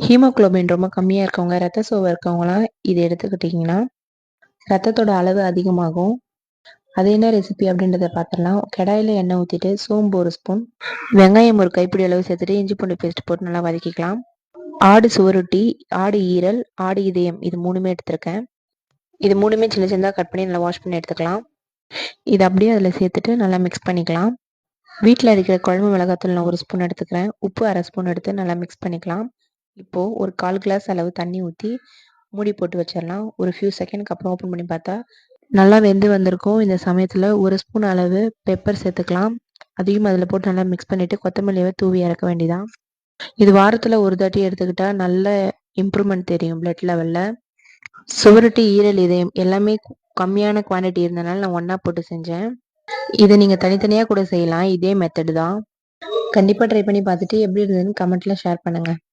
Haemoglobin ரொம்ப கம்மியாக இருக்கவங்க, ரத்த சோகை இருக்கவங்களாம் இதை எடுத்துக்கிட்டிங்கன்னா ரத்தத்தோட அளவு அதிகமாகும். அது என்ன ரெசிபி அப்படின்றத பார்த்துடலாம். கடாயில் எண்ணெய் ஊற்றிட்டு சோம்பு 1 ஸ்பூன், வெங்காயம் 1 கைப்பிடி அளவு சேர்த்துட்டு இஞ்சி பூண்டு பேஸ்ட் போட்டு நல்லா வதக்கிக்கலாம். ஆடு சுவரொட்டி, ஆடு ஈரல், ஆடு இதயம் இது 3மே எடுத்திருக்கேன். இது 3மே சின்ன சின்னதாக கட் பண்ணி நல்லா வாஷ் பண்ணி எடுத்துக்கலாம். இது அப்படியே அதில் சேர்த்துட்டு நல்லா மிக்ஸ் பண்ணிக்கலாம். வீட்டில் இருக்கிற குழம்பு மிளகாத்தூள் நான் 1 ஸ்பூன் எடுத்துக்கிறேன். உப்பு 1/2 ஸ்பூன் எடுத்து நல்லா மிக்ஸ் பண்ணிக்கலாம். இப்போது ஒரு 1/4 கிளாஸ் அளவு தண்ணி ஊற்றி மூடி போட்டு வச்சிடலாம். ஒரு ஃபியூ செகண்ட்க்கு அப்புறம் ஓப்பன் பண்ணி பார்த்தா நல்லா வெந்து வந்திருக்கும். இந்த சமயத்தில் 1 ஸ்பூன் அளவு பெப்பர் சேர்த்துக்கலாம். அதையும் அதில் போட்டு நல்லா மிக்ஸ் பண்ணிவிட்டு கொத்தமல்லியை தூவி இறக்க வேண்டியதான். இது வாரத்தில் ஒரு தாட்டி எடுத்துக்கிட்டால் நல்ல இம்ப்ரூவ்மெண்ட் தெரியும் பிளட் லெவலில். சுவரொட்டி, ஈரல், இதயம் எல்லாமே கம்மியான குவான்டிட்டி இருந்தனால நான் ஒன்றா போட்டு செஞ்சேன். இதை நீங்கள் தனித்தனியாக கூட செய்யலாம். இதே மெத்தடு தான். கண்டிப்பாக ட்ரை பண்ணி பார்த்துட்டு எப்படி இருந்ததுன்னு கமெண்ட்டில் ஷேர் பண்ணுங்கள்.